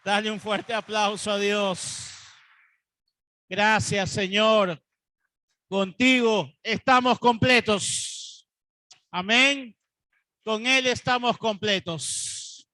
Dale un fuerte aplauso a Dios. Gracias, Señor. Contigo estamos completos. Amén. Con Él estamos completos.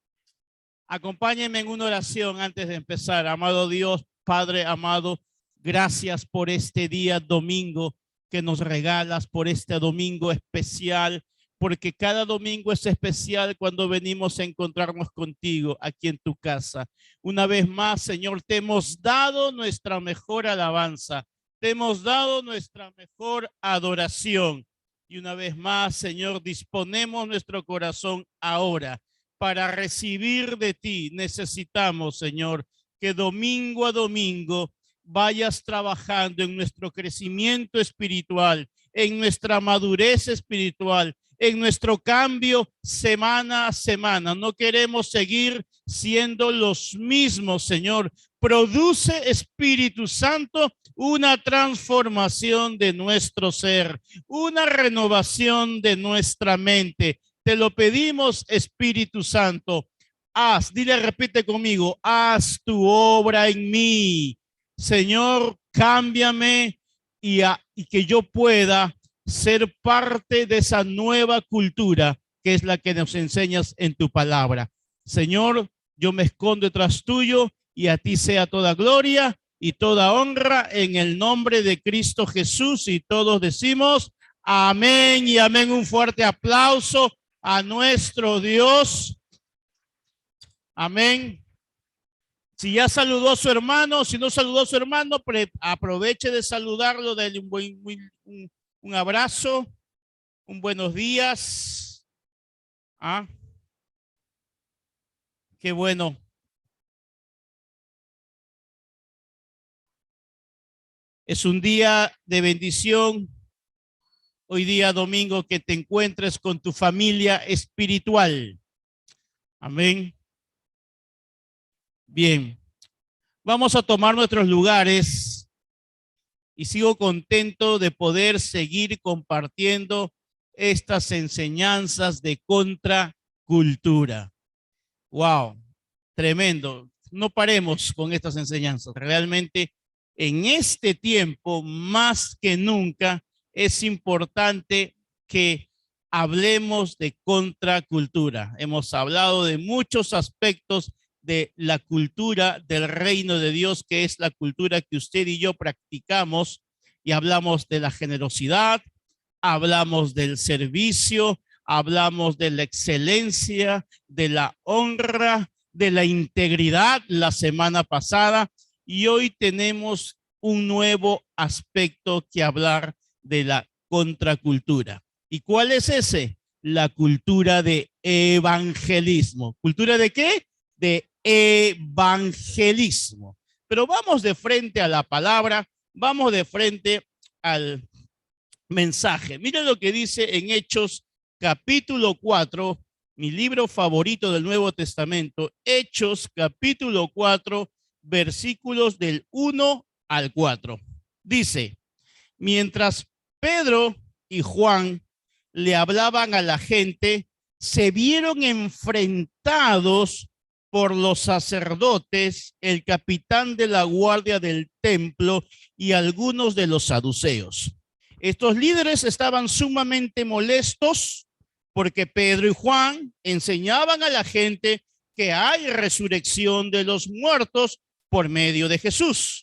Acompáñenme en una oración antes de empezar. Amado Dios, Padre amado, gracias por este día domingo que nos regalas, por este domingo especial, porque cada domingo es especial cuando venimos a encontrarnos contigo aquí en tu casa. Una vez más, Señor, te hemos dado nuestra mejor alabanza, te hemos dado nuestra mejor adoración. Y una vez más, Señor, disponemos nuestro corazón ahora para recibir de ti. Necesitamos, Señor, que domingo a domingo vayas trabajando en nuestro crecimiento espiritual, en nuestra madurez espiritual, en nuestro cambio semana a semana. No queremos seguir siendo los mismos, Señor. Produce, Espíritu Santo, una transformación de nuestro ser, una renovación de nuestra mente. Te lo pedimos, Espíritu Santo. Haz, dile, repite conmigo, haz tu obra en mí. Señor, cámbiame y que yo pueda ser parte de esa nueva cultura que es la que nos enseñas en tu palabra. Señor, yo me escondo detrás tuyo y a ti sea toda gloria y toda honra en el nombre de Cristo Jesús. Y todos decimos amén y amén. Un fuerte aplauso a nuestro Dios. Amén. Si ya saludó a su hermano, si no saludó a su hermano, aproveche de saludarlo, dale un abrazo, un buenos días. ¿Ah? Qué bueno. Es un día de bendición. Hoy día domingo que te encuentres con tu familia espiritual. Amén. Bien. Vamos a tomar nuestros lugares y sigo contento de poder seguir compartiendo estas enseñanzas de contracultura. Wow, tremendo. No paremos con estas enseñanzas. Realmente en este tiempo, más que nunca, es importante que hablemos de contracultura. Hemos hablado de muchos aspectos de la cultura del reino de Dios, que es la cultura que usted y yo practicamos, y hablamos de la generosidad, hablamos del servicio, hablamos de la excelencia, de la honra, de la integridad la semana pasada, y hoy tenemos un nuevo aspecto que hablar de la contracultura. ¿Y cuál es ese? La cultura de evangelismo. ¿Cultura de qué? De evangelismo. Pero vamos de frente a la palabra, vamos de frente al mensaje. Miren lo que dice en Hechos capítulo 4, mi libro favorito del Nuevo Testamento, Hechos capítulo 4, versículos del 1 al 4. Dice, mientras Pedro y Juan le hablaban a la gente, se vieron enfrentados por los sacerdotes, el capitán de la guardia del templo y algunos de los saduceos. Estos líderes estaban sumamente molestos porque Pedro y Juan enseñaban a la gente que hay resurrección de los muertos por medio de Jesús.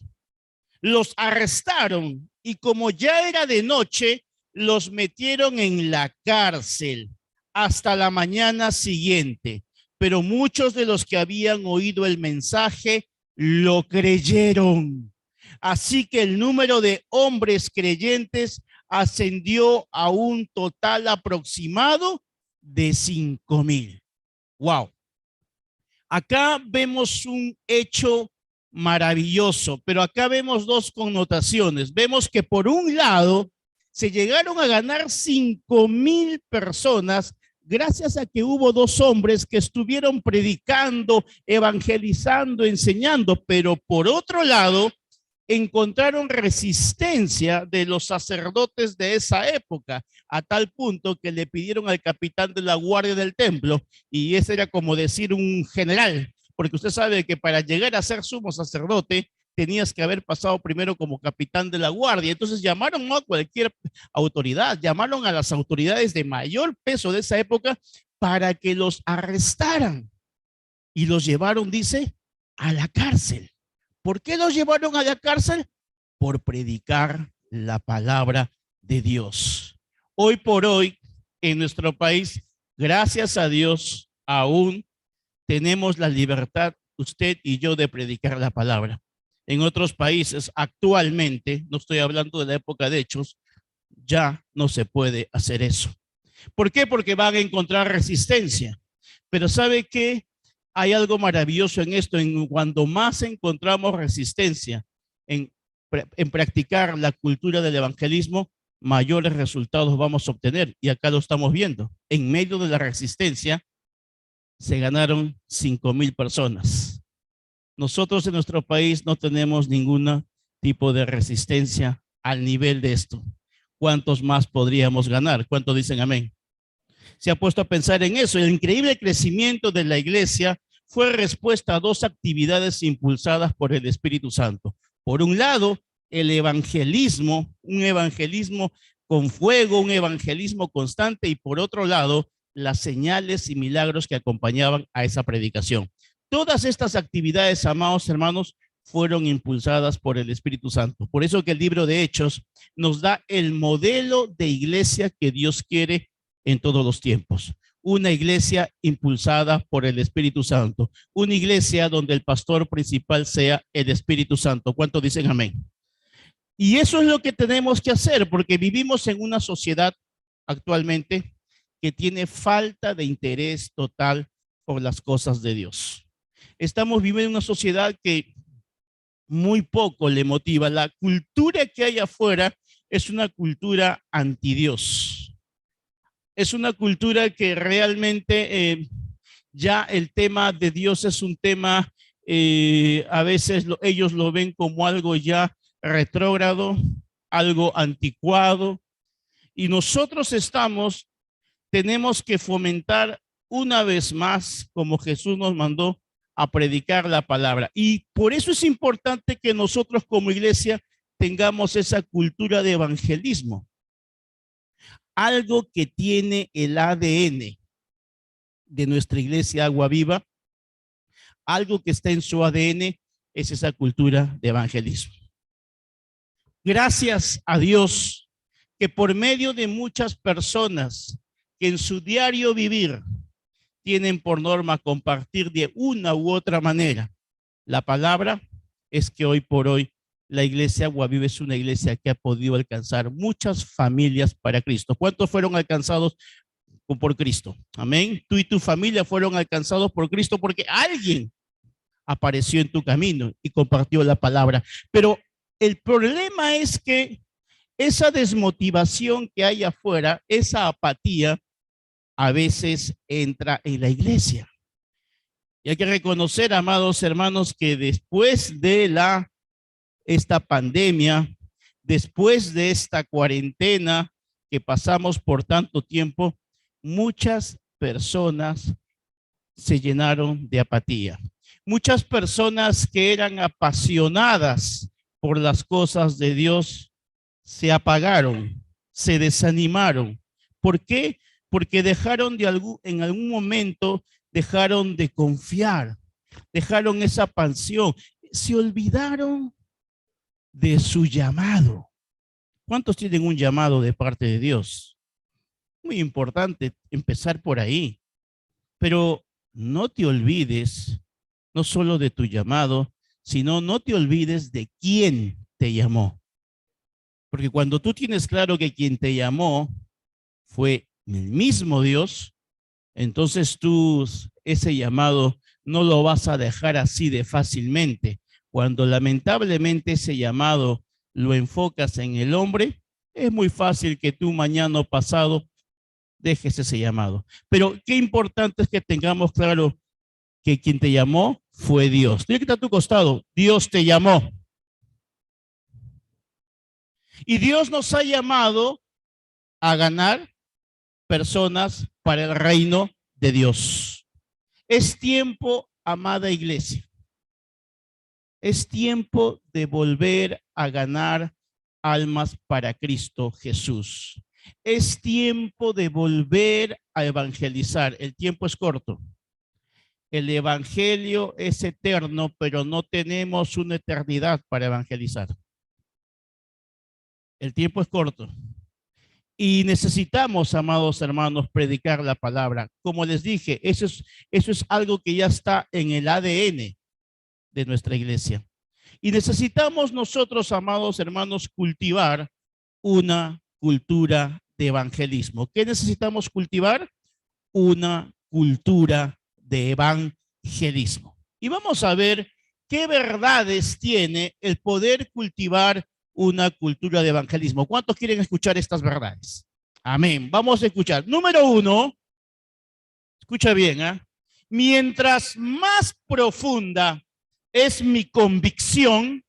Los arrestaron y como ya era de noche, los metieron en la cárcel hasta la mañana siguiente. Pero muchos de los que habían oído el mensaje lo creyeron. Así que el número de hombres creyentes ascendió a un total aproximado de 5,000. Wow. Acá vemos un hecho maravilloso, pero acá vemos dos connotaciones. Vemos que por un lado se llegaron a ganar 5,000 personas gracias a que hubo dos hombres que estuvieron predicando, evangelizando, enseñando, pero por otro lado encontraron resistencia de los sacerdotes de esa época, a tal punto que le pidieron al capitán de la guardia del templo, y ese era como decir un general, porque usted sabe que para llegar a ser sumo sacerdote tenías que haber pasado primero como capitán de la guardia. Entonces llamaron no a cualquier autoridad, llamaron a las autoridades de mayor peso de esa época para que los arrestaran y los llevaron, dice, a la cárcel. ¿Por qué los llevaron a la cárcel? Por predicar la palabra de Dios. Hoy por hoy, en nuestro país, gracias a Dios, aún tenemos la libertad, usted y yo, de predicar la palabra. En otros países, actualmente, no estoy hablando de la época de Hechos, ya no se puede hacer eso. ¿Por qué? Porque van a encontrar resistencia. Pero ¿sabe qué? Hay algo maravilloso en esto, en cuando más encontramos resistencia en practicar la cultura del evangelismo, mayores resultados vamos a obtener. Y acá lo estamos viendo. En medio de la resistencia, se ganaron 5,000 personas. Nosotros en nuestro país no tenemos ningún tipo de resistencia al nivel de esto. ¿Cuántos más podríamos ganar? ¿Cuántos dicen amén? Se ha puesto a pensar en eso. El increíble crecimiento de la iglesia fue respuesta a dos actividades impulsadas por el Espíritu Santo. Por un lado, el evangelismo, un evangelismo con fuego, un evangelismo constante, y por otro lado, las señales y milagros que acompañaban a esa predicación. Todas estas actividades, amados hermanos, fueron impulsadas por el Espíritu Santo. Por eso que el libro de Hechos nos da el modelo de iglesia que Dios quiere en todos los tiempos. Una iglesia impulsada por el Espíritu Santo. Una iglesia donde el pastor principal sea el Espíritu Santo. ¿Cuántos dicen amén? Y eso es lo que tenemos que hacer, porque vivimos en una sociedad actualmente que tiene falta de interés total por las cosas de Dios. Estamos viviendo en una sociedad que muy poco le motiva. La cultura que hay afuera es una cultura anti-Dios. Es una cultura que realmente ya el tema de Dios es un tema, a veces ellos lo ven como algo ya retrógrado, algo anticuado, y nosotros tenemos que fomentar una vez más, como Jesús nos mandó, a predicar la palabra. Y por eso es importante que nosotros como iglesia tengamos esa cultura de evangelismo. Algo que tiene el ADN de nuestra iglesia Agua Viva, algo que está en su ADN, es esa cultura de evangelismo. Gracias a Dios que por medio de muchas personas que en su diario vivir tienen por norma compartir de una u otra manera la palabra, es que hoy por hoy la iglesia Agua Viva es una iglesia que ha podido alcanzar muchas familias para Cristo. ¿Cuántos fueron alcanzados por Cristo? Amén. Tú y tu familia fueron alcanzados por Cristo porque alguien apareció en tu camino y compartió la palabra. Pero el problema es que esa desmotivación que hay afuera, esa apatía, a veces entra en la iglesia. Y hay que reconocer, amados hermanos, que después de esta pandemia, después de esta cuarentena que pasamos por tanto tiempo, muchas personas se llenaron de apatía. Muchas personas que eran apasionadas por las cosas de Dios se apagaron, se desanimaron. ¿Por qué? Porque en algún momento dejaron de confiar, dejaron esa pasión, se olvidaron de su llamado. ¿Cuántos tienen un llamado de parte de Dios? Muy importante empezar por ahí, pero no te olvides no solo de tu llamado, sino no te olvides de quién te llamó. Porque cuando tú tienes claro que quien te llamó fue el mismo Dios, entonces tú ese llamado no lo vas a dejar así de fácilmente. Cuando lamentablemente ese llamado lo enfocas en el hombre, es muy fácil que tú mañana o pasado dejes ese llamado. Pero qué importante es que tengamos claro que quien te llamó fue Dios. Dile que está a tu costado, Dios te llamó. Y Dios nos ha llamado a ganar personas para el reino de Dios. Es tiempo, amada iglesia, es tiempo de volver a ganar almas para Cristo Jesús. Es tiempo de volver a evangelizar. El tiempo es corto. El evangelio es eterno, pero no tenemos una eternidad para evangelizar. El tiempo es corto. Y necesitamos, amados hermanos, predicar la palabra. Como les dije, eso es algo que ya está en el ADN de nuestra iglesia. Y necesitamos nosotros, amados hermanos, cultivar una cultura de evangelismo. ¿Qué necesitamos cultivar? Una cultura de evangelismo. Y vamos a ver qué verdades tiene el poder cultivar una cultura de evangelismo. ¿Cuántos quieren escuchar estas verdades? Amén. Vamos a escuchar. Número 1, escucha bien, ¿eh? Mientras más profunda es mi convicción,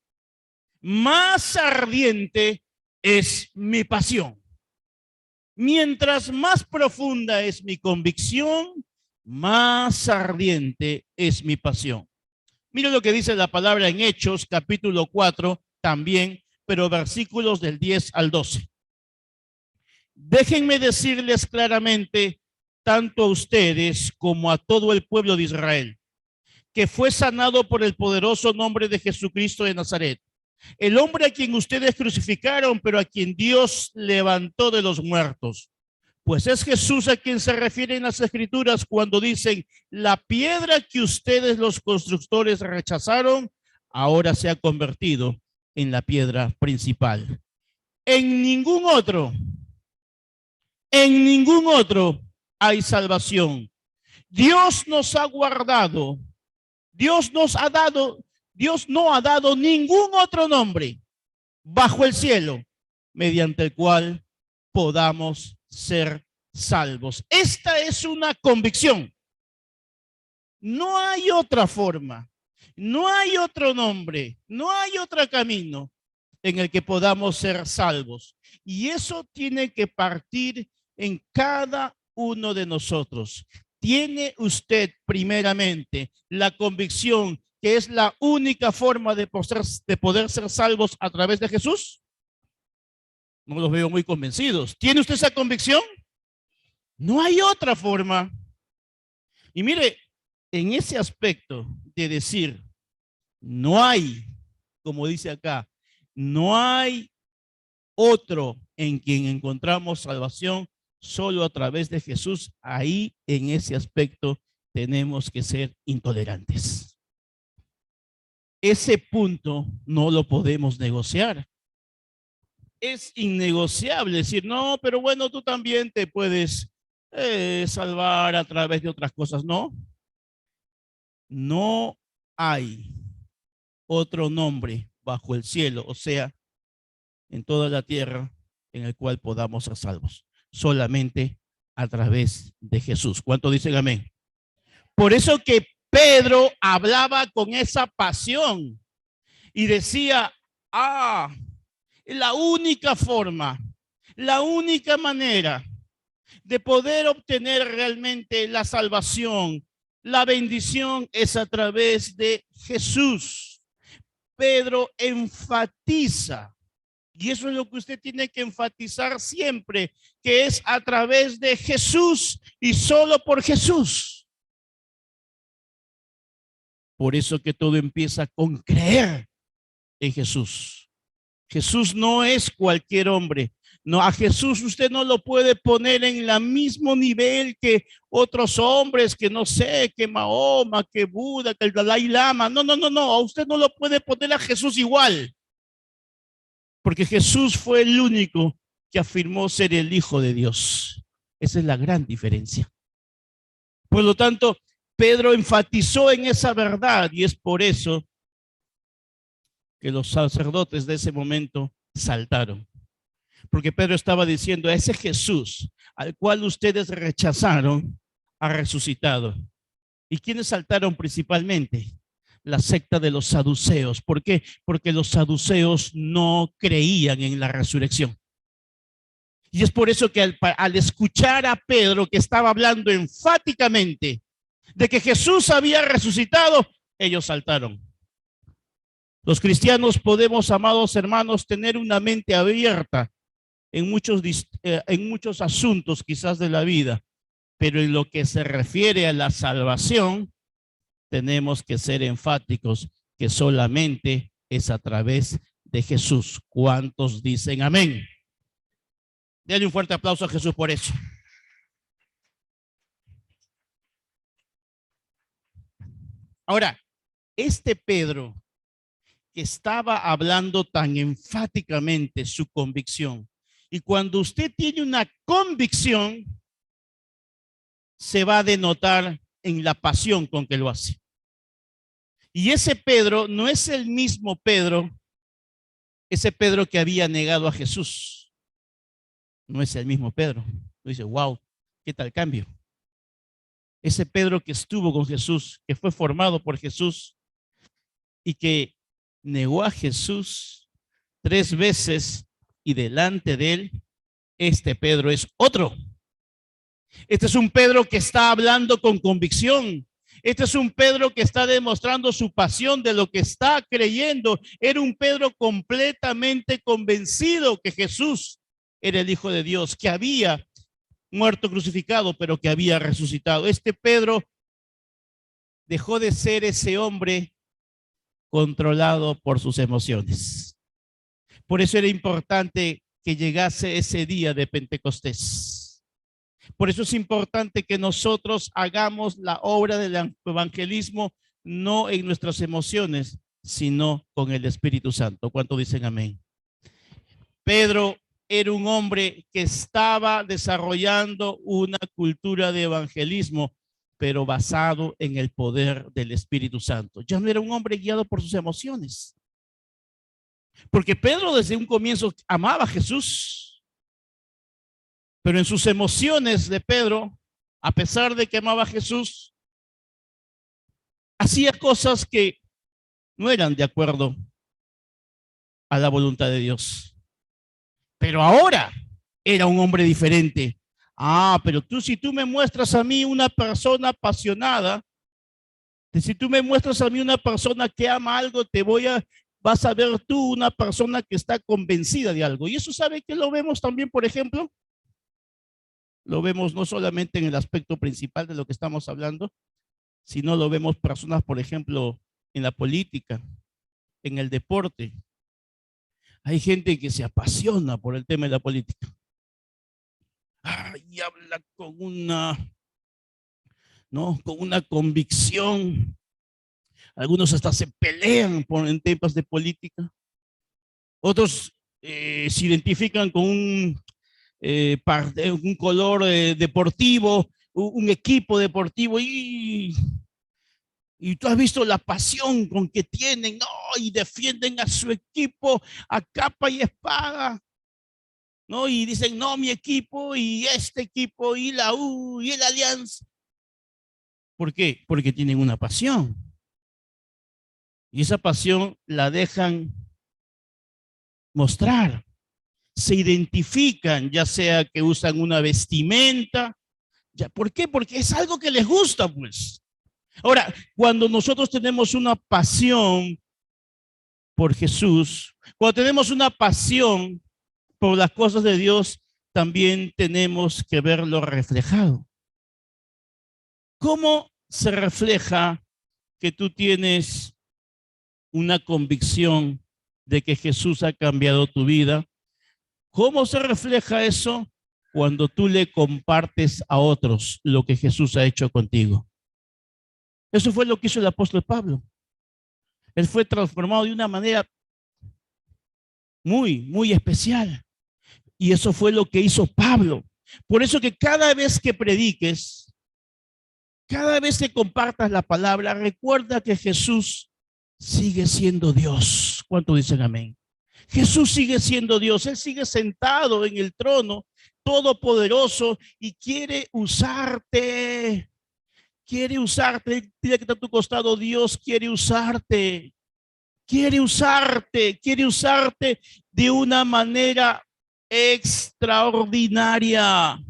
más ardiente es mi pasión. Mientras más profunda es mi convicción, más ardiente es mi pasión. Mira lo que dice la palabra en Hechos, capítulo 4, también, pero versículos del 10 al 12. Déjenme decirles claramente, tanto a ustedes como a todo el pueblo de Israel, que fue sanado por el poderoso nombre de Jesucristo de Nazaret, el hombre a quien ustedes crucificaron, pero a quien Dios levantó de los muertos. Pues es Jesús a quien se refieren las Escrituras cuando dicen, la piedra que ustedes los constructores rechazaron, ahora se ha convertido en la piedra principal. En ningún otro hay salvación. Dios nos ha guardado, Dios no ha dado ningún otro nombre bajo el cielo mediante el cual podamos ser salvos. Esta es una convicción. No hay otra forma, no hay otro nombre, no hay otro camino en el que podamos ser salvos. Y eso tiene que partir en cada uno de nosotros. ¿Tiene usted primeramente la convicción que es la única forma de poder ser salvos a través de Jesús? No los veo muy convencidos. ¿Tiene usted esa convicción? No hay otra forma. Y mire, en ese aspecto de decir, no hay, como dice acá, no hay otro en quien encontramos salvación, solo a través de Jesús. Ahí, en ese aspecto, tenemos que ser intolerantes. Ese punto no lo podemos negociar. Es innegociable decir, no, pero bueno, tú también te puedes salvar a través de otras cosas. No, no hay otro nombre bajo el cielo, o sea, en toda la tierra, en el cual podamos ser salvos. Solamente a través de Jesús. ¿Cuánto dicen amén? Por eso que Pedro hablaba con esa pasión y decía, la única forma, la única manera de poder obtener realmente la salvación, la bendición, es a través de Jesús. Pedro enfatiza, y eso es lo que usted tiene que enfatizar siempre, que es a través de Jesús y solo por Jesús. Por eso que todo empieza con creer en Jesús. Jesús no es cualquier hombre. No, a Jesús usted no lo puede poner en el mismo nivel que otros hombres, que no sé, que Mahoma, que Buda, que el Dalai Lama. No, a usted no lo puede poner a Jesús igual. Porque Jesús fue el único que afirmó ser el Hijo de Dios. Esa es la gran diferencia. Por lo tanto, Pedro enfatizó en esa verdad y es por eso que los sacerdotes de ese momento saltaron. Porque Pedro estaba diciendo, a ese Jesús al cual ustedes rechazaron, ha resucitado. ¿Y quiénes saltaron principalmente? La secta de los saduceos. ¿Por qué? Porque los saduceos no creían en la resurrección. Y es por eso que al escuchar a Pedro, que estaba hablando enfáticamente de que Jesús había resucitado, ellos saltaron. Los cristianos podemos, amados hermanos, tener una mente abierta en muchos asuntos quizás de la vida, pero en lo que se refiere a la salvación, tenemos que ser enfáticos que solamente es a través de Jesús. ¿Cuántos dicen amén? Denle un fuerte aplauso a Jesús por eso. Ahora, este Pedro que estaba hablando tan enfáticamente su convicción, y cuando usted tiene una convicción, se va a denotar en la pasión con que lo hace. Y ese Pedro no es el mismo Pedro, ese Pedro que había negado a Jesús. No es el mismo Pedro. Dice, wow, ¿qué tal cambio? Ese Pedro que estuvo con Jesús, que fue formado por Jesús y que negó a Jesús 3 veces y delante de él, este Pedro es otro. Este es un Pedro que está hablando con convicción. Este es un Pedro que está demostrando su pasión de lo que está creyendo. Era un Pedro completamente convencido que Jesús era el Hijo de Dios, que había muerto crucificado, pero que había resucitado. Este Pedro dejó de ser ese hombre controlado por sus emociones. Por eso era importante que llegase ese día de Pentecostés. Por eso es importante que nosotros hagamos la obra del evangelismo no en nuestras emociones, sino con el Espíritu Santo. ¿Cuánto dicen amén? Pedro era un hombre que estaba desarrollando una cultura de evangelismo, pero basado en el poder del Espíritu Santo. Ya no era un hombre guiado por sus emociones. Porque Pedro desde un comienzo amaba a Jesús, pero en sus emociones de Pedro, a pesar de que amaba a Jesús, hacía cosas que no eran de acuerdo a la voluntad de Dios. Pero ahora era un hombre diferente. Pero si tú me muestras a mí una persona apasionada, si tú me muestras a mí una persona que ama algo, vas a ver tú una persona que está convencida de algo. Y eso, ¿sabe que lo vemos también, por ejemplo? Lo vemos no solamente en el aspecto principal de lo que estamos hablando, sino lo vemos personas, por ejemplo, en la política, en el deporte. Hay gente que se apasiona por el tema de la política. Y habla con una convicción. Algunos hasta se pelean en temas de política. Otros se identifican con un color deportivo, un equipo deportivo, y tú has visto la pasión con que tienen, ¿no? Y defienden a su equipo a capa y espada, ¿no? Y dicen, no, mi equipo y este equipo y la U y el Alianza. ¿Por qué? Porque tienen una pasión. Y esa pasión la dejan mostrar. Se identifican, ya sea que usan una vestimenta. ¿Por qué? Porque es algo que les gusta, pues. Ahora, cuando nosotros tenemos una pasión por Jesús, cuando tenemos una pasión por las cosas de Dios, también tenemos que verlo reflejado. ¿Cómo se refleja que tú tienes una convicción de que Jesús ha cambiado tu vida? ¿Cómo se refleja eso? Cuando tú le compartes a otros lo que Jesús ha hecho contigo. Eso fue lo que hizo el apóstol Pablo. Él fue transformado de una manera muy, muy especial. Y eso fue lo que hizo Pablo. Por eso que cada vez que prediques, cada vez que compartas la palabra, recuerda que Jesús sigue siendo Dios. ¿Cuánto dicen amén? Jesús sigue siendo Dios. Él sigue sentado en el trono todopoderoso y quiere usarte. Quiere usarte. Dile que está a tu costado, Dios quiere usarte. Quiere usarte. Quiere usarte de una manera extraordinaria.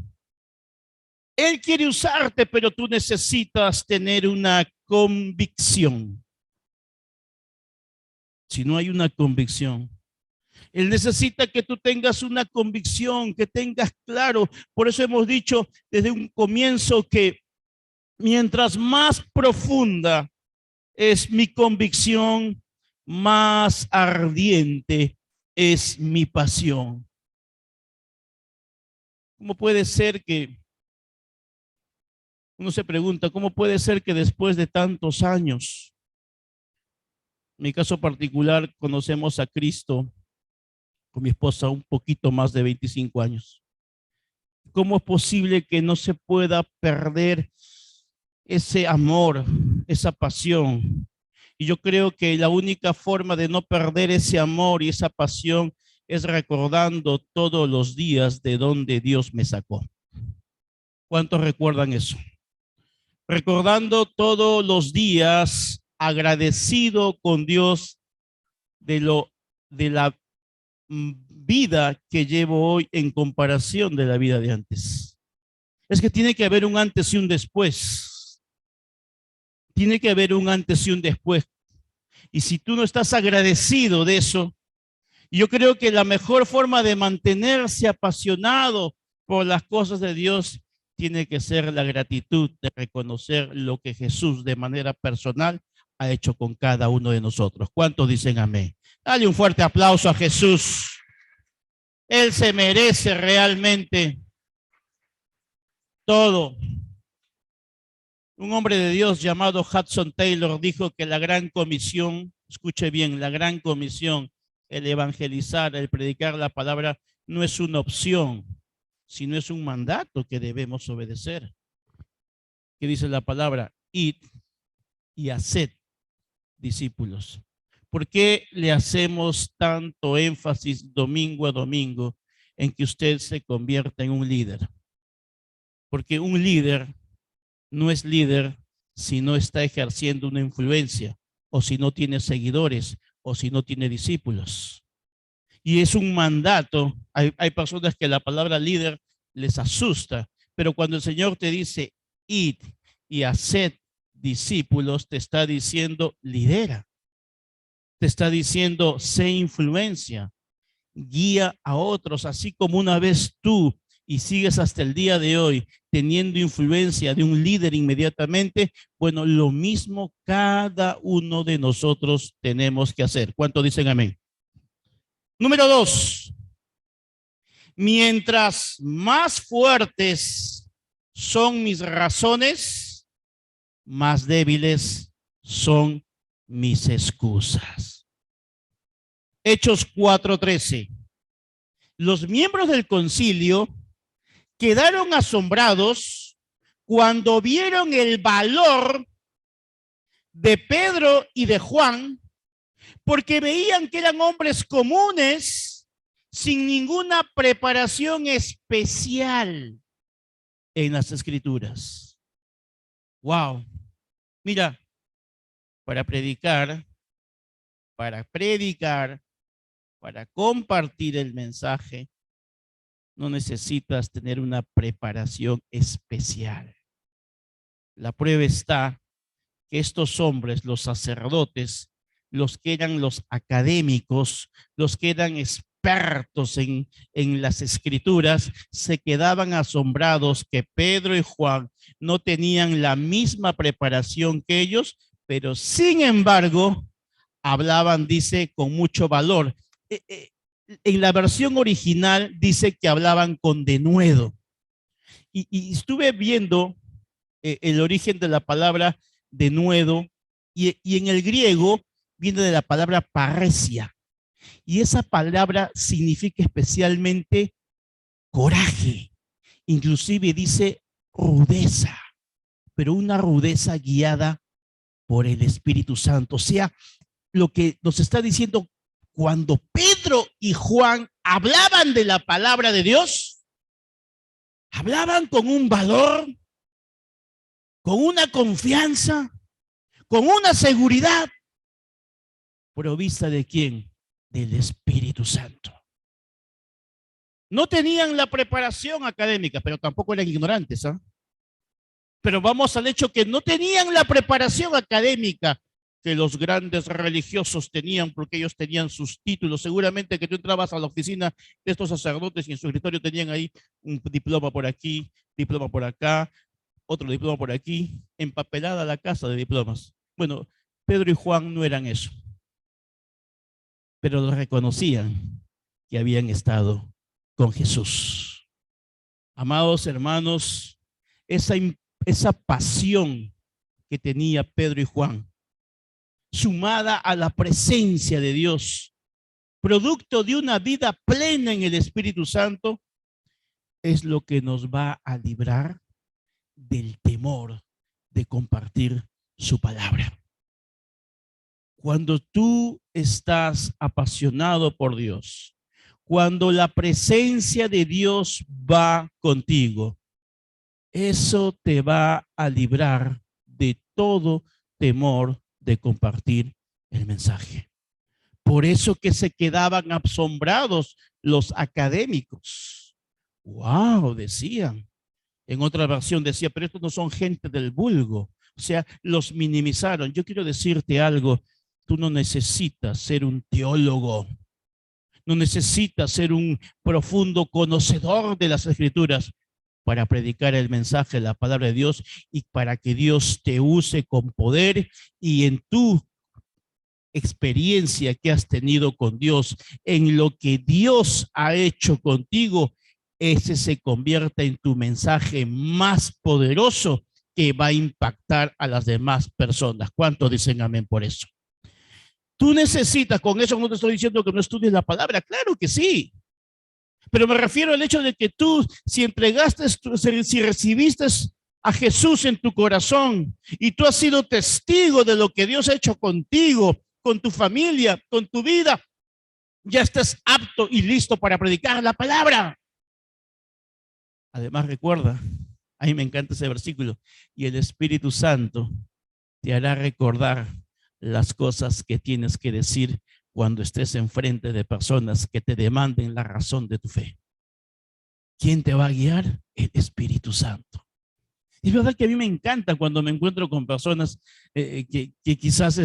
Él quiere usarte, pero tú necesitas tener una convicción. Si no hay una convicción, Él necesita que tú tengas una convicción, que tengas claro. Por eso hemos dicho desde un comienzo que mientras más profunda es mi convicción, más ardiente es mi pasión. ¿Cómo puede ser que, uno se pregunta, cómo puede ser que después de tantos años, en mi caso particular, conocemos a Cristo con mi esposa un poquito más de 25 años? ¿Cómo es posible que no se pueda perder ese amor, esa pasión? Y yo creo que la única forma de no perder ese amor y esa pasión es recordando todos los días de donde Dios me sacó. ¿Cuántos recuerdan eso? Recordando todos los días, agradecido con Dios de la vida que llevo hoy en comparación de la vida de antes. Es que tiene que haber un antes y un después. Tiene que haber un antes y un después. Y si tú no estás agradecido de eso, yo creo que la mejor forma de mantenerse apasionado por las cosas de Dios tiene que ser la gratitud de reconocer lo que Jesús de manera personal ha hecho con cada uno de nosotros. ¿Cuántos dicen amén? Dale un fuerte aplauso a Jesús. Él se merece realmente todo. Un hombre de Dios llamado Hudson Taylor dijo que la gran comisión, escuche bien, la gran comisión, el evangelizar, el predicar la palabra, no es una opción, sino es un mandato que debemos obedecer. ¿Qué dice la palabra? Id y haced discípulos. ¿Por qué le hacemos tanto énfasis domingo a domingo en que usted se convierta en un líder? Porque un líder no es líder si no está ejerciendo una influencia, o si no tiene seguidores, o si no tiene discípulos. Y es un mandato. Hay personas que la palabra líder les asusta, pero cuando el Señor te dice, id y haced discípulos, te está diciendo, lidera. Te está diciendo, sé influencia, guía a otros, así como una vez tú y sigues hasta el día de hoy teniendo influencia de un líder inmediatamente, bueno, lo mismo cada uno de nosotros tenemos que hacer. ¿Cuántos dicen amén? Número 2, mientras más fuertes son mis razones, más débiles son mis excusas. Hechos 4:13. Los miembros del concilio quedaron asombrados cuando vieron el valor de Pedro y de Juan, porque veían que eran hombres comunes sin ninguna preparación especial en las escrituras. Wow. Mira, para predicar, para compartir el mensaje, no necesitas tener una preparación especial. La prueba está que estos hombres, los sacerdotes, los que eran los académicos, los que eran expertos en las escrituras, se quedaban asombrados que Pedro y Juan no tenían la misma preparación que ellos, pero sin embargo, hablaban, dice, con mucho valor. En la versión original dice que hablaban con denuedo. Y estuve viendo el origen de la palabra denuedo, y en el griego viene de la palabra parresia. Y esa palabra significa especialmente coraje. Inclusive dice rudeza, pero una rudeza guiada por el Espíritu Santo. O sea, lo que nos está diciendo, cuando Pedro y Juan hablaban de la palabra de Dios, hablaban con un valor, con una confianza, con una seguridad, provista de quién? Del Espíritu Santo. No tenían la preparación académica, pero tampoco eran ignorantes, ¿eh? Pero vamos al hecho que no tenían la preparación académica que los grandes religiosos tenían, porque ellos tenían sus títulos. Seguramente que tú entrabas a la oficina de estos sacerdotes y en su escritorio tenían ahí un diploma por aquí, diploma por acá, otro diploma por aquí, empapelada la casa de diplomas. Bueno, Pedro y Juan no eran eso, pero lo reconocían que habían estado con Jesús. Amados hermanos, esa, esa pasión que tenía Pedro y Juan, sumada a la presencia de Dios, producto de una vida plena en el Espíritu Santo, es lo que nos va a librar del temor de compartir su palabra. Cuando tú estás apasionado por Dios, cuando la presencia de Dios va contigo, eso te va a librar de todo temor de compartir el mensaje. Por eso que se quedaban asombrados los académicos. ¡Wow! Decían. En otra versión decía, pero estos no son gente del vulgo. O sea, los minimizaron. Yo quiero decirte algo. Tú no necesitas ser un teólogo. No necesitas ser un profundo conocedor de las Escrituras para predicar el mensaje de la palabra de Dios y para que Dios te use con poder y en tu experiencia que has tenido con Dios, en lo que Dios ha hecho contigo, ese se convierta en tu mensaje más poderoso que va a impactar a las demás personas. ¿Cuántos dicen amén por eso? Tú necesitas, con eso no te estoy diciendo que no estudies la palabra, claro que sí, pero me refiero al hecho de que tú, si entregaste, si recibiste a Jesús en tu corazón y tú has sido testigo de lo que Dios ha hecho contigo, con tu familia, con tu vida, ya estás apto y listo para predicar la palabra. Además, recuerda, a mí me encanta ese versículo, y el Espíritu Santo te hará recordar las cosas que tienes que decir cuando estés enfrente de personas que te demanden la razón de tu fe. ¿Quién te va a guiar? El Espíritu Santo. Es verdad que a mí me encanta cuando me encuentro con personas que quizás,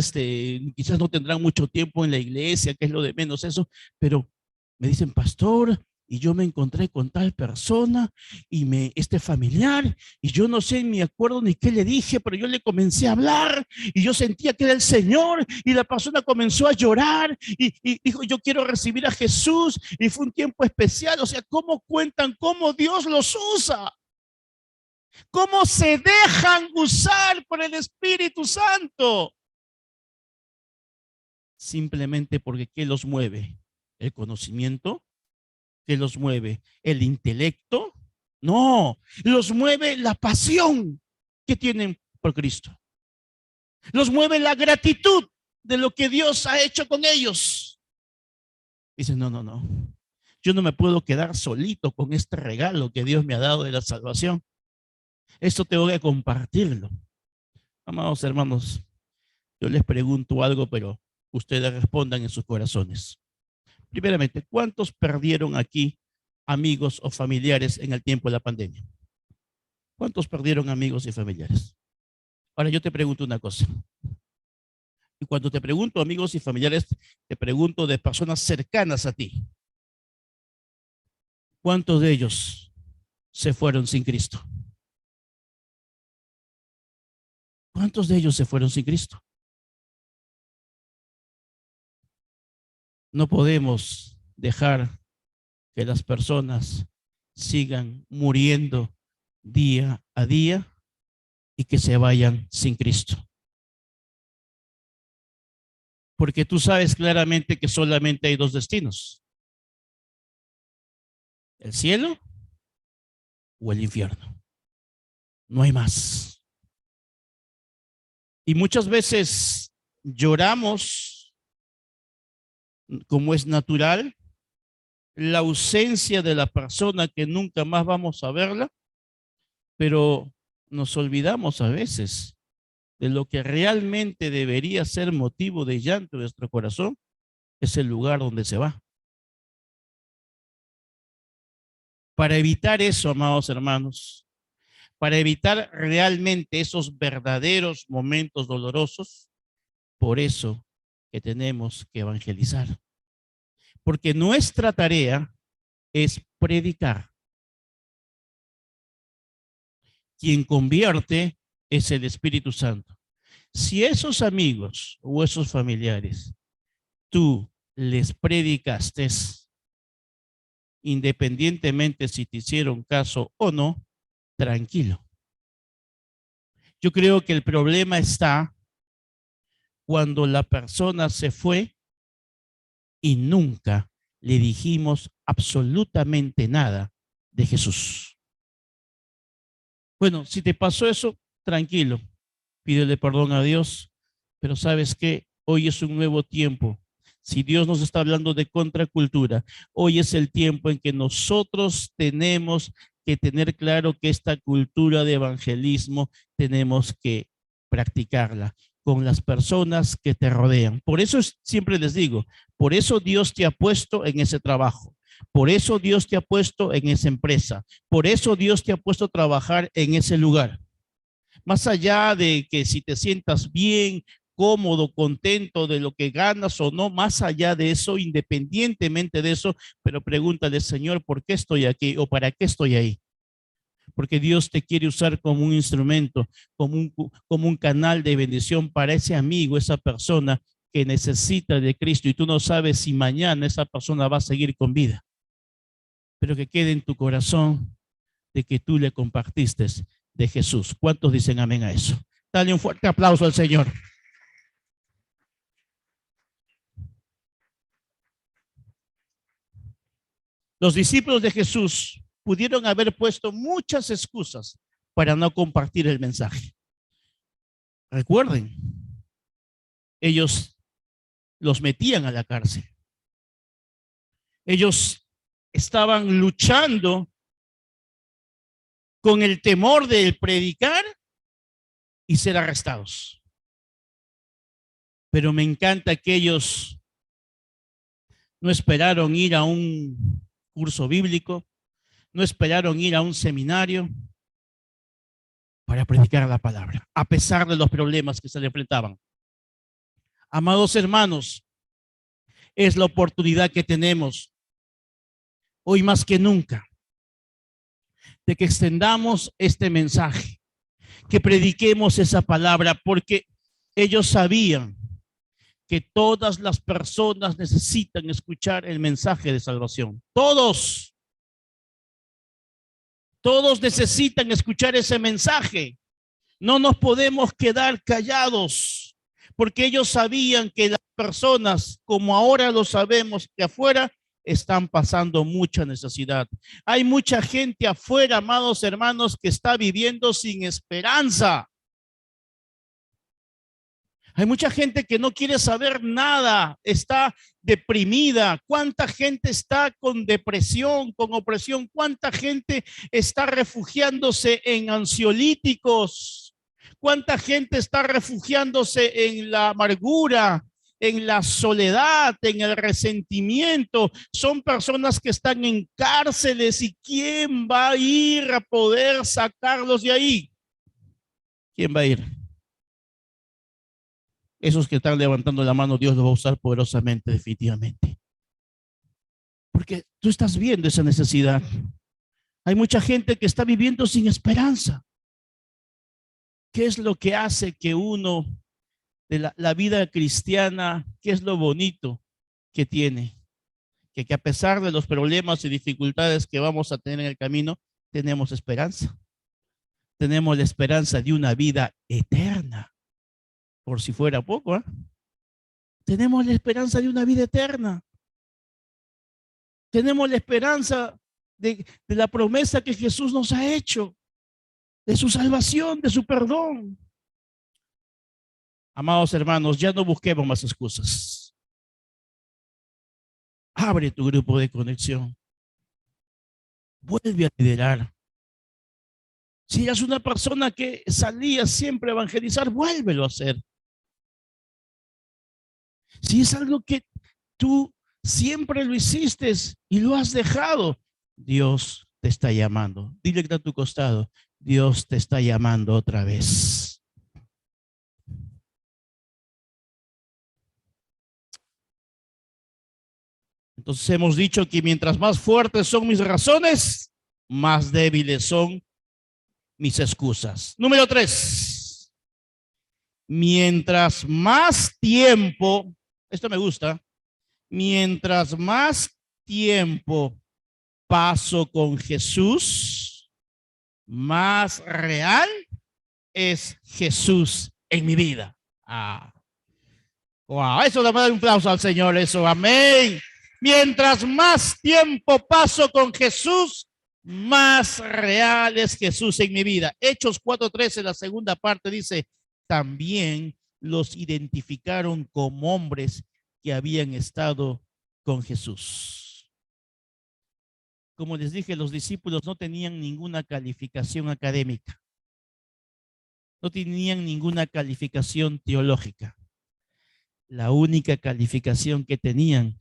quizás no tendrán mucho tiempo en la iglesia, que es lo de menos eso, pero me dicen, pastor, y yo me encontré con tal persona y este familiar, y yo no sé, ni me acuerdo ni qué le dije, pero yo le comencé a hablar y yo sentía que era el Señor y la persona comenzó a llorar y dijo, yo quiero recibir a Jesús y fue un tiempo especial. O sea, ¿cómo cuentan cómo Dios los usa? ¿Cómo se dejan usar por el Espíritu Santo? Simplemente porque ¿qué los mueve? ¿El conocimiento? ¿Qué los mueve? ¿El intelecto? No, los mueve la pasión que tienen por Cristo. Los mueve la gratitud de lo que Dios ha hecho con ellos. Dicen, no, no, no. Yo no me puedo quedar solito con este regalo que Dios me ha dado de la salvación. Esto tengo que compartirlo. Amados hermanos, yo les pregunto algo, pero ustedes respondan en sus corazones. Primeramente, ¿cuántos perdieron aquí amigos o familiares en el tiempo de la pandemia? ¿Cuántos perdieron amigos y familiares? Ahora yo te pregunto una cosa. Y cuando te pregunto amigos y familiares, te pregunto de personas cercanas a ti. ¿Cuántos de ellos se fueron sin Cristo? ¿Cuántos de ellos se fueron sin Cristo? No podemos dejar que las personas sigan muriendo día a día y que se vayan sin Cristo. Porque tú sabes claramente que solamente hay dos destinos: el cielo o el infierno. No hay más. Y muchas veces lloramos, como es natural, la ausencia de la persona que nunca más vamos a verla, pero nos olvidamos a veces de lo que realmente debería ser motivo de llanto de nuestro corazón, es el lugar donde se va. Para evitar eso, amados hermanos, para evitar realmente esos verdaderos momentos dolorosos. Por eso que tenemos que evangelizar. Porque nuestra tarea es predicar. Quien convierte es el Espíritu Santo. Si esos amigos o esos familiares tú les predicaste, independientemente si te hicieron caso o no, tranquilo. Yo creo que el problema está cuando la persona se fue y nunca le dijimos absolutamente nada de Jesús. Bueno, si te pasó eso, tranquilo, pídele perdón a Dios, pero ¿sabes qué? Hoy es un nuevo tiempo. Si Dios nos está hablando de contracultura, hoy es el tiempo en que nosotros tenemos que tener claro que esta cultura de evangelismo tenemos que practicarla con las personas que te rodean. Por eso siempre les digo, por eso Dios te ha puesto en ese trabajo. Por eso Dios te ha puesto en esa empresa. Por eso Dios te ha puesto a trabajar en ese lugar. Más allá de que si te sientas bien, cómodo, contento de lo que ganas o no, más allá de eso, independientemente de eso, pero pregúntale, Señor, ¿por qué estoy aquí o para qué estoy ahí? Porque Dios te quiere usar como un instrumento, como un canal de bendición para ese amigo, esa persona que necesita de Cristo y tú no sabes si mañana esa persona va a seguir con vida. Pero que quede en tu corazón de que tú le compartiste de Jesús. ¿Cuántos dicen amén a eso? Dale un fuerte aplauso al Señor. Los discípulos de Jesús pudieron haber puesto muchas excusas para no compartir el mensaje. Recuerden, ellos los metían a la cárcel. Ellos estaban luchando con el temor de predicar y ser arrestados. Pero me encanta que ellos no esperaron ir a un curso bíblico, no esperaron ir a un seminario para predicar la palabra, a pesar de los problemas que se le enfrentaban. Amados hermanos, es la oportunidad que tenemos hoy más que nunca de que extendamos este mensaje, que prediquemos esa palabra, porque ellos sabían que todas las personas necesitan escuchar el mensaje de salvación. Todos necesitan escuchar ese mensaje. No nos podemos quedar callados, porque ellos sabían que las personas, como ahora lo sabemos, que afuera están pasando mucha necesidad. Hay mucha gente afuera, amados hermanos, que está viviendo sin esperanza. Hay mucha gente que no quiere saber nada, está deprimida. ¿Cuánta gente está con depresión, con opresión? ¿Cuánta gente está refugiándose en ansiolíticos? ¿Cuánta gente está refugiándose en la amargura, en la soledad, en el resentimiento? Son personas que están en cárceles y ¿quién va a ir a poder sacarlos de ahí? ¿Quién va a ir? Esos que están levantando la mano, Dios los va a usar poderosamente, definitivamente. Porque tú estás viendo esa necesidad. Hay mucha gente que está viviendo sin esperanza. ¿Qué es lo que hace que uno, de la vida cristiana, qué es lo bonito que tiene? Que a pesar de los problemas y dificultades que vamos a tener en el camino, tenemos esperanza. Tenemos la esperanza de una vida eterna. Por si fuera poco, ¿eh? Tenemos la esperanza de una vida eterna. Tenemos la esperanza de la promesa que Jesús nos ha hecho, de su salvación, de su perdón. Amados hermanos, ya no busquemos más excusas. Abre tu grupo de conexión. Vuelve a liderar. Si eres una persona que salía siempre a evangelizar, vuélvelo a hacer. Si es algo que tú siempre lo hiciste y lo has dejado, Dios te está llamando. Dile que está a tu costado. Dios te está llamando otra vez. Entonces hemos dicho que mientras más fuertes son mis razones, más débiles son mis excusas. Número 3. Mientras más tiempo, esto me gusta, mientras más tiempo paso con Jesús, más real es Jesús en mi vida. Wow, eso le da un aplauso al Señor, eso, amén. Mientras más tiempo paso con Jesús, más real es Jesús en mi vida. Hechos 4:13, la segunda parte dice, también los identificaron como hombres que habían estado con Jesús. Como les dije, los discípulos no tenían ninguna calificación académica. No tenían ninguna calificación teológica. La única calificación que tenían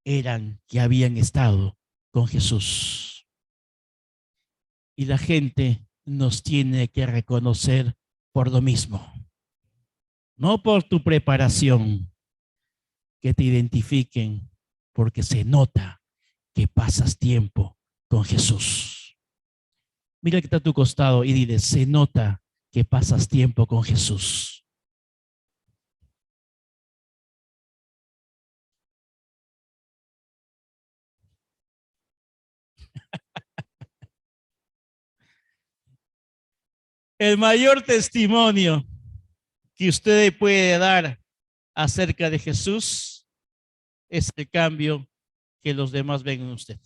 eran que habían estado con Jesús. Y la gente nos tiene que reconocer por lo mismo. No por tu preparación, que te identifiquen porque se nota que pasas tiempo con Jesús. Mira que está a tu costado y dile, se nota que pasas tiempo con Jesús. El mayor testimonio que usted puede dar acerca de Jesús es el cambio que los demás ven en usted.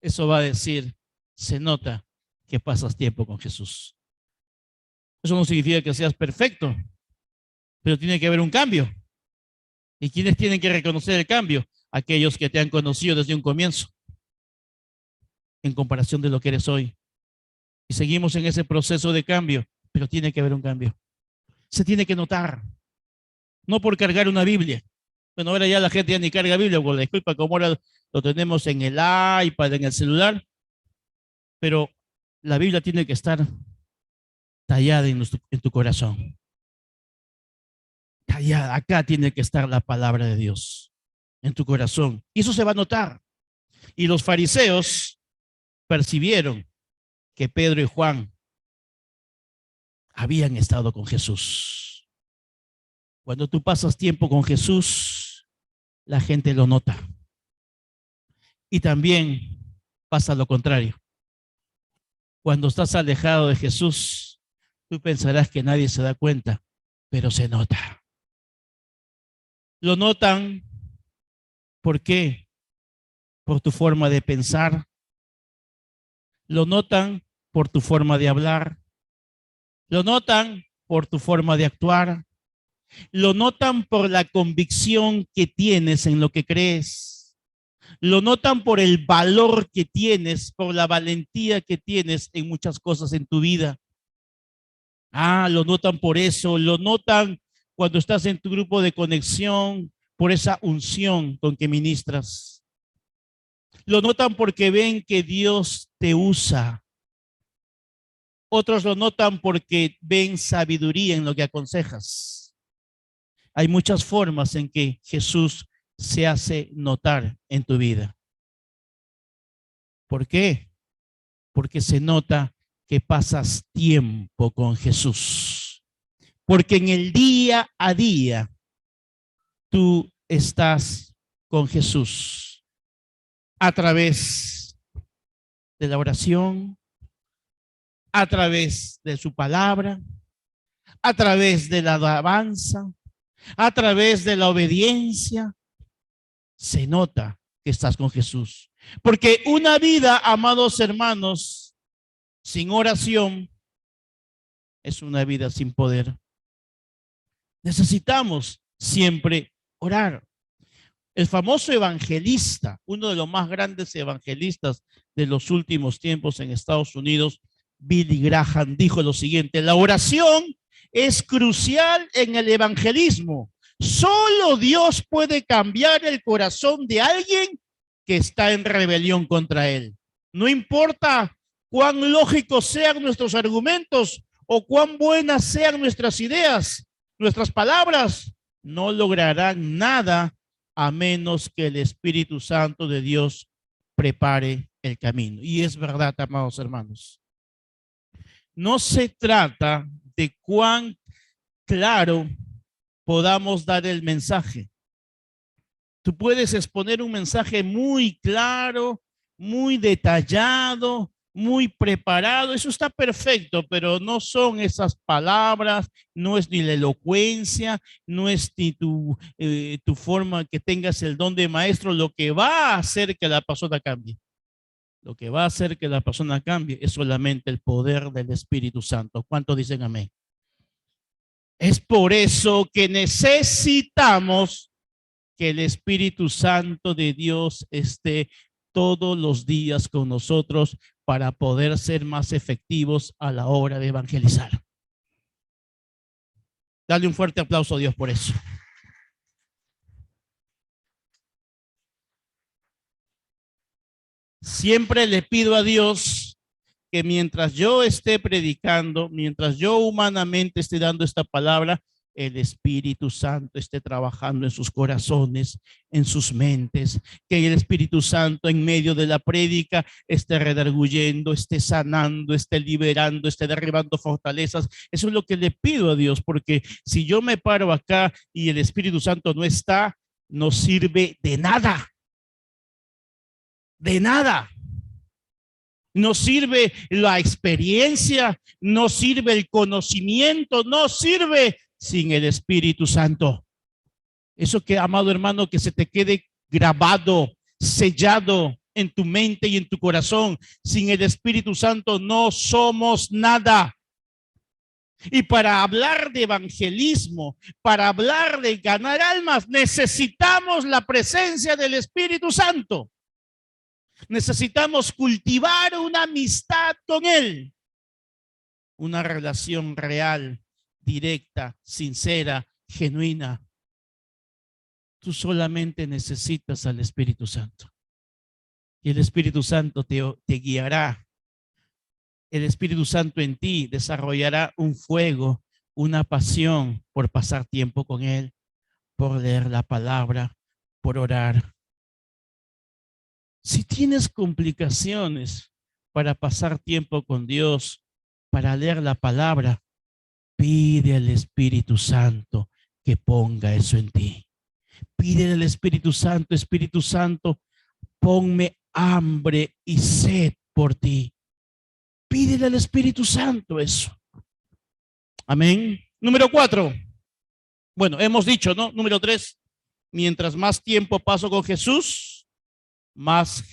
Eso va a decir, se nota que pasas tiempo con Jesús. Eso no significa que seas perfecto, pero tiene que haber un cambio. ¿Y quiénes tienen que reconocer el cambio? Aquellos que te han conocido desde un comienzo, en comparación de lo que eres hoy. Y seguimos en ese proceso de cambio, pero tiene que haber un cambio. Se tiene que notar, no por cargar una Biblia. Bueno, ahora ya la gente ya ni carga Biblia, por la disculpa, como ahora lo tenemos en el iPad, en el celular, pero la Biblia tiene que estar tallada en tu corazón. Tallada, acá tiene que estar la palabra de Dios, en tu corazón. Y eso se va a notar. Y los fariseos percibieron que Pedro y Juan habían estado con Jesús. Cuando tú pasas tiempo con Jesús, la gente lo nota. Y también pasa lo contrario. Cuando estás alejado de Jesús, tú pensarás que nadie se da cuenta, pero se nota. Lo notan, ¿por qué? Por tu forma de pensar. Lo notan por tu forma de hablar. Lo notan por tu forma de actuar. Lo notan por la convicción que tienes en lo que crees. Lo notan por el valor que tienes, por la valentía que tienes en muchas cosas en tu vida. Lo notan por eso. Lo notan cuando estás en tu grupo de conexión, por esa unción con que ministras. Lo notan porque ven que Dios te usa. Otros lo notan porque ven sabiduría en lo que aconsejas. Hay muchas formas en que Jesús se hace notar en tu vida. ¿Por qué? Porque se nota que pasas tiempo con Jesús. Porque en el día a día tú estás con Jesús a través de la oración, a través de su palabra, a través de la alabanza, a través de la obediencia. Se nota que estás con Jesús. Porque una vida, amados hermanos, sin oración es una vida sin poder. Necesitamos siempre orar. El famoso evangelista, uno de los más grandes evangelistas de los últimos tiempos en Estados Unidos, Billy Graham, dijo lo siguiente: la oración es crucial en el evangelismo. Solo Dios puede cambiar el corazón de alguien que está en rebelión contra él. No importa cuán lógicos sean nuestros argumentos o cuán buenas sean nuestras ideas, nuestras palabras, no lograrán nada a menos que el Espíritu Santo de Dios prepare el camino. Y es verdad, amados hermanos. No se trata de cuán claro podamos dar el mensaje. Tú puedes exponer un mensaje muy claro, muy detallado, muy preparado. Eso está perfecto, pero no son esas palabras, no es ni la elocuencia, no es ni tu forma que tengas el don de maestro lo que va a hacer que la persona cambie. Lo que va a hacer que la persona cambie es solamente el poder del Espíritu Santo. ¿Cuántos dicen amén? Es por eso que necesitamos que el Espíritu Santo de Dios esté todos los días con nosotros para poder ser más efectivos a la hora de evangelizar. Dale un fuerte aplauso a Dios por eso. Siempre le pido a Dios que mientras yo esté predicando, mientras yo humanamente esté dando esta palabra, el Espíritu Santo esté trabajando en sus corazones, en sus mentes, que el Espíritu Santo en medio de la prédica esté redarguyendo, esté sanando, esté liberando, esté derribando fortalezas. Eso es lo que le pido a Dios, porque si yo me paro acá y el Espíritu Santo no está, no sirve de nada. De nada. No sirve la experiencia, no sirve el conocimiento, no sirve sin el Espíritu Santo. Eso que, amado hermano, que se te quede grabado, sellado en tu mente y en tu corazón. Sin el Espíritu Santo no somos nada. Y para hablar de evangelismo, para hablar de ganar almas, necesitamos la presencia del Espíritu Santo. Necesitamos cultivar una amistad con Él, una relación real, directa, sincera, genuina. Tú solamente necesitas al Espíritu Santo. Y el Espíritu Santo te guiará. El Espíritu Santo en ti desarrollará un fuego, una pasión por pasar tiempo con Él, por leer la palabra, por orar. Si tienes complicaciones para pasar tiempo con Dios, para leer la palabra, pide al Espíritu Santo que ponga eso en ti. Pide al Espíritu Santo, ponme hambre y sed por ti. Pídele al Espíritu Santo eso. Amén. Número 4. Bueno, hemos dicho, ¿no? Número 3. Mientras más tiempo paso con Jesús, más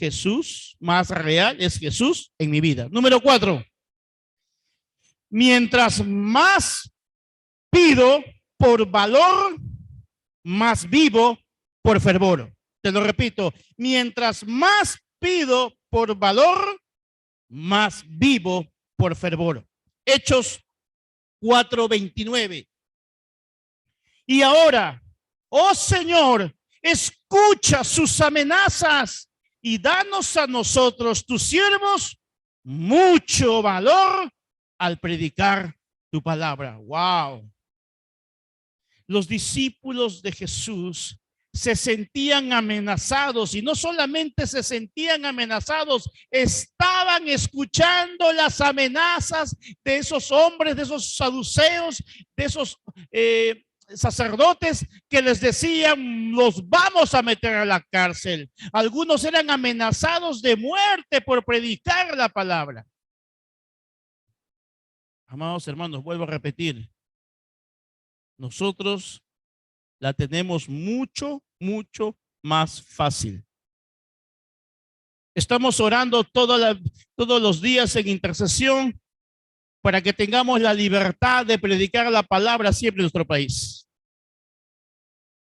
real es Jesús en mi vida. Número 4. Mientras más pido por valor, más vivo por fervor. Te lo repito, mientras más pido por valor, más vivo por fervor. Hechos 4:29. Y ahora, oh Señor, escucha sus amenazas y danos a nosotros, tus siervos, mucho valor al predicar tu palabra. Wow. Los discípulos de Jesús se sentían amenazados, y no solamente se sentían amenazados, estaban escuchando las amenazas de esos hombres, de esos saduceos, de esos sacerdotes que les decían: los vamos a meter a la cárcel. Algunos eran amenazados de muerte por predicar la palabra. Amados hermanos, vuelvo a repetir, nosotros la tenemos mucho más fácil. Estamos orando todos los días en intercesión para que tengamos la libertad de predicar la palabra siempre en nuestro país.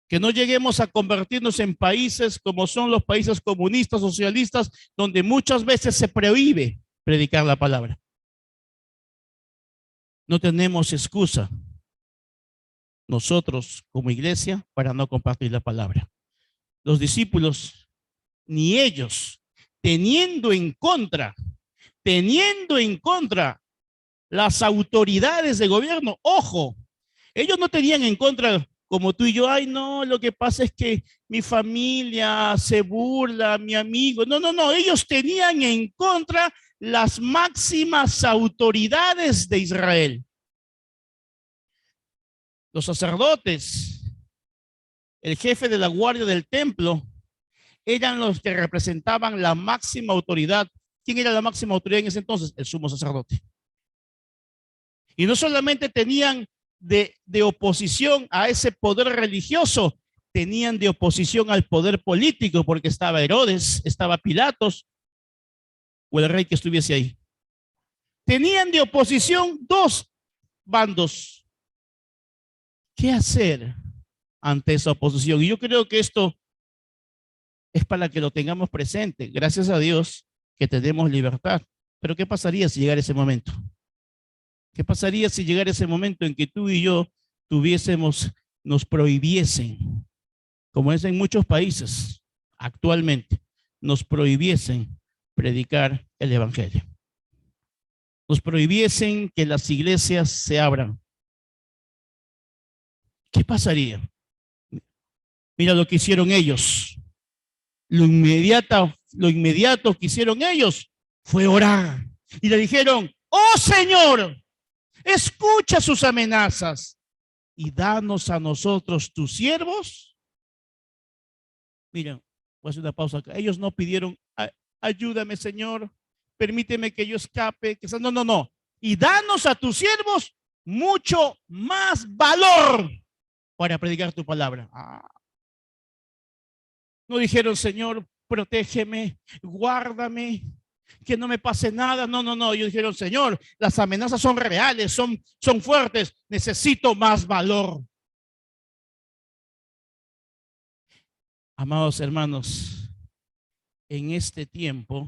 Que no lleguemos a convertirnos en países como son los países comunistas, socialistas, donde muchas veces se prohíbe predicar la palabra. No tenemos excusa nosotros como iglesia para no compartir la palabra. Los discípulos, ni ellos teniendo en contra las autoridades de gobierno. Ojo, ellos no tenían en contra como tú y yo, ay no, lo que pasa es que mi familia se burla, mi amigo. No, no, no, ellos tenían en contra las máximas autoridades de Israel. Los sacerdotes, el jefe de la guardia del templo, eran los que representaban la máxima autoridad. ¿Quién era la máxima autoridad en ese entonces? El sumo sacerdote. Y no solamente tenían de oposición a ese poder religioso, tenían de oposición al poder político, porque estaba Herodes, estaba Pilatos, o el rey que estuviese ahí. Tenían de oposición dos bandos. ¿Qué hacer ante esa oposición? Y yo creo que esto es para que lo tengamos presente. Gracias a Dios que tenemos libertad. Pero ¿qué pasaría si llegara ese momento? ¿Qué pasaría si llegara ese momento en que tú y yo nos prohibiesen, como es en muchos países actualmente, nos prohibiesen predicar el evangelio? Nos prohibiesen que las iglesias se abran. ¿Qué pasaría? Mira lo que hicieron ellos. Lo inmediato que hicieron ellos fue orar. Y le dijeron, oh Señor, escucha sus amenazas y danos a nosotros, tus siervos. Miren, voy a hacer una pausa acá. Ellos no pidieron, ayúdame Señor, permíteme que yo escape. No, no, no. Y danos a tus siervos mucho más valor para predicar tu palabra. No dijeron, Señor, protégeme, guárdame, que no me pase nada. No, no, no. Ellos dijeron, Señor, las amenazas son reales, son fuertes. Necesito más valor. Amados hermanos, en este tiempo,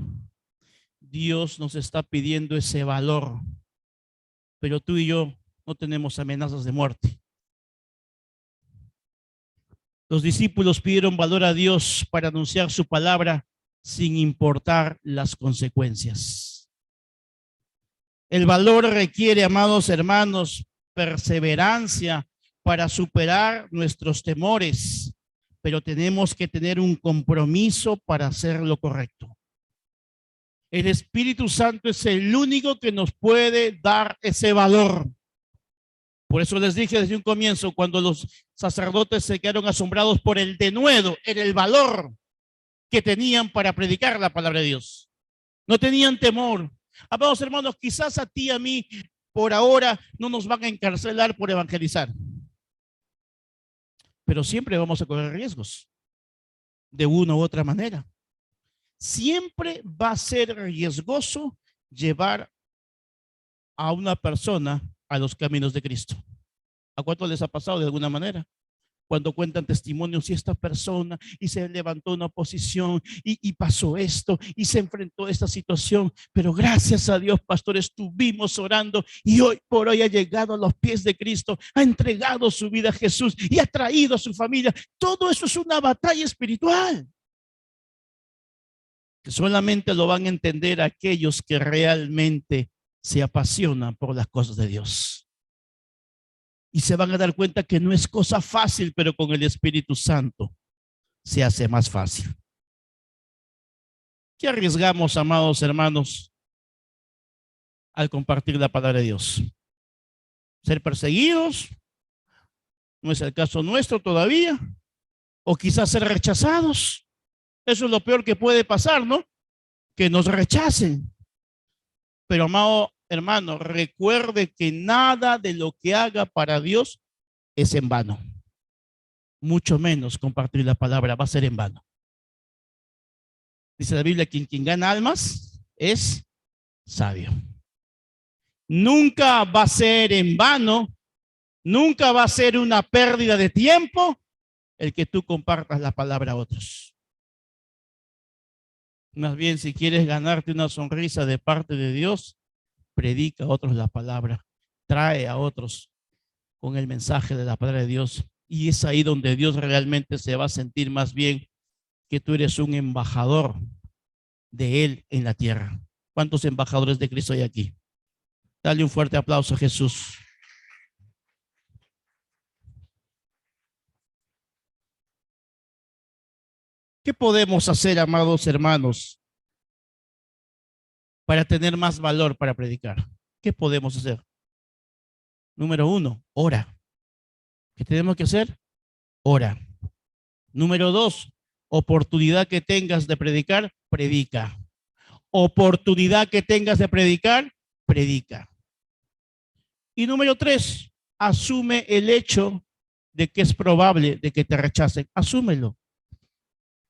Dios nos está pidiendo ese valor. Pero tú y yo no tenemos amenazas de muerte. Los discípulos pidieron valor a Dios para anunciar su palabra sin importar las consecuencias. El valor requiere, amados hermanos, perseverancia para superar nuestros temores, pero tenemos que tener un compromiso para hacer lo correcto. El Espíritu Santo es el único que nos puede dar ese valor. Por eso les dije desde un comienzo, cuando los sacerdotes se quedaron asombrados por el denuedo, era el valor que tenían para predicar la palabra de Dios. No tenían temor. Amados hermanos, quizás a ti y a mí por ahora no nos van a encarcelar por evangelizar, pero siempre vamos a correr riesgos de una u otra manera. Siempre va a ser riesgoso llevar a una persona a los caminos de Cristo. ¿A cuánto les ha pasado de alguna manera? Cuando cuentan testimonios y esta persona y se levantó una oposición y pasó esto y se enfrentó a esta situación, pero gracias a Dios, pastor, estuvimos orando y hoy por hoy ha llegado a los pies de Cristo, ha entregado su vida a Jesús y ha traído a su familia. Todo eso es una batalla espiritual que solamente lo van a entender aquellos que realmente se apasionan por las cosas de Dios. Y se van a dar cuenta que no es cosa fácil, pero con el Espíritu Santo se hace más fácil. ¿Qué arriesgamos, amados hermanos, al compartir la palabra de Dios? ¿Ser perseguidos? No es el caso nuestro todavía. O quizás ser rechazados. Eso es lo peor que puede pasar, ¿no? Que nos rechacen. Pero, amado hermano, recuerde que nada de lo que haga para Dios es en vano. Mucho menos compartir la palabra va a ser en vano. Dice la Biblia, quien gana almas es sabio. Nunca va a ser en vano, nunca va a ser una pérdida de tiempo el que tú compartas la palabra a otros. Más bien, si quieres ganarte una sonrisa de parte de Dios, predica a otros la palabra, trae a otros con el mensaje de la palabra de Dios. Y es ahí donde Dios realmente se va a sentir más bien que tú eres un embajador de Él en la tierra. ¿Cuántos embajadores de Cristo hay aquí? Dale un fuerte aplauso a Jesús. ¿Qué podemos hacer, amados hermanos, para tener más valor para predicar? ¿Qué podemos hacer? Número uno, ora. ¿Qué tenemos que hacer? Ora. Número dos, oportunidad que tengas de predicar, predica. Oportunidad que tengas de predicar, predica. Y número tres, asume el hecho de que es probable de que te rechacen. Asúmelo.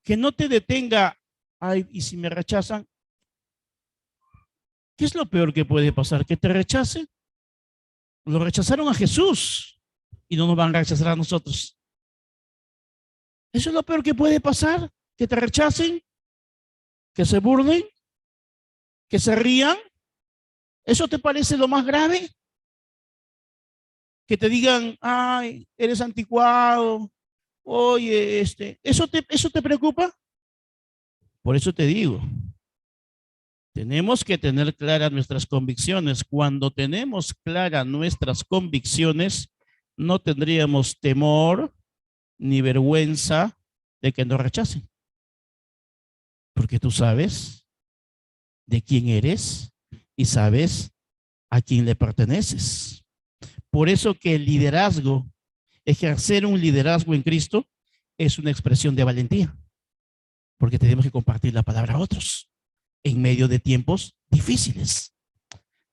Que no te detenga, ay, y si me rechazan, ¿qué es lo peor que puede pasar? ¿Que te rechacen? Lo rechazaron a Jesús y no nos van a rechazar a nosotros. Eso es lo peor que puede pasar, que te rechacen, que se burlen, que se rían. ¿Eso te parece lo más grave? Que te digan, ay, eres anticuado, oye, ¿eso te preocupa? Por eso te digo, tenemos que tener claras nuestras convicciones. Cuando tenemos claras nuestras convicciones, no tendríamos temor ni vergüenza de que nos rechacen. Porque tú sabes de quién eres y sabes a quién le perteneces. Por eso que el liderazgo, ejercer un liderazgo en Cristo, es una expresión de valentía. Porque tenemos que compartir la palabra a otros en medio de tiempos difíciles.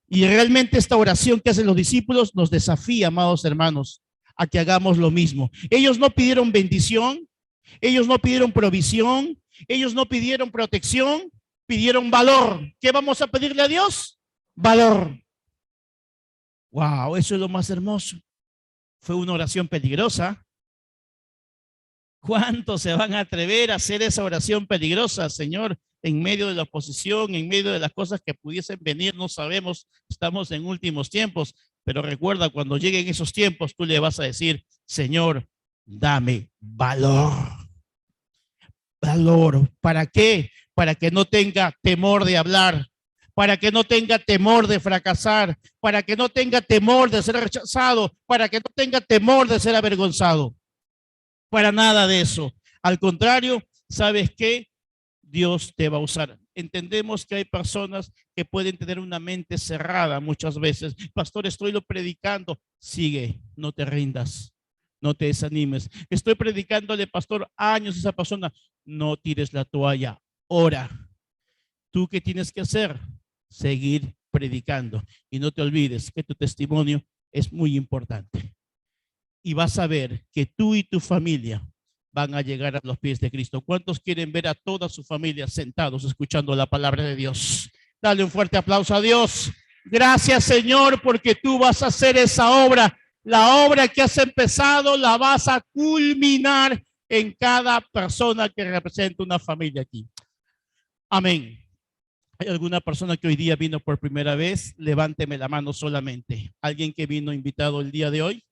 Y realmente esta oración que hacen los discípulos nos desafía, amados hermanos, a que hagamos lo mismo. Ellos no pidieron bendición, ellos no pidieron provisión, ellos no pidieron protección, pidieron valor. ¿Qué vamos a pedirle a Dios? Valor. Wow, eso es lo más hermoso. Fue una oración peligrosa. ¿Cuántos se van a atrever a hacer esa oración peligrosa, Señor? En medio de la oposición, en medio de las cosas que pudiesen venir, no sabemos, estamos en últimos tiempos, pero recuerda, cuando lleguen esos tiempos, tú le vas a decir, Señor, dame valor. Valor. ¿Para qué? Para que no tenga temor de hablar, para que no tenga temor de fracasar, para que no tenga temor de ser rechazado, para que no tenga temor de ser avergonzado. Para nada de eso. Al contrario, ¿sabes qué? Dios te va a usar. Entendemos que hay personas que pueden tener una mente cerrada muchas veces. Pastor, estoy predicando. Sigue, no te rindas, no te desanimes. Estoy predicándole, pastor, años a esa persona. No tires la toalla, ora. ¿Tú qué tienes que hacer? Seguir predicando. Y no te olvides que tu testimonio es muy importante. Y vas a ver que tú y tu familia van a llegar a los pies de Cristo. ¿Cuántos quieren ver a toda su familia sentados escuchando la palabra de Dios? Dale un fuerte aplauso a Dios. Gracias, Señor, porque tú vas a hacer esa obra. La obra que has empezado la vas a culminar en cada persona que representa una familia aquí. Amén. ¿Hay alguna persona que hoy día vino por primera vez? Levánteme la mano solamente. ¿Alguien que vino invitado el día de hoy?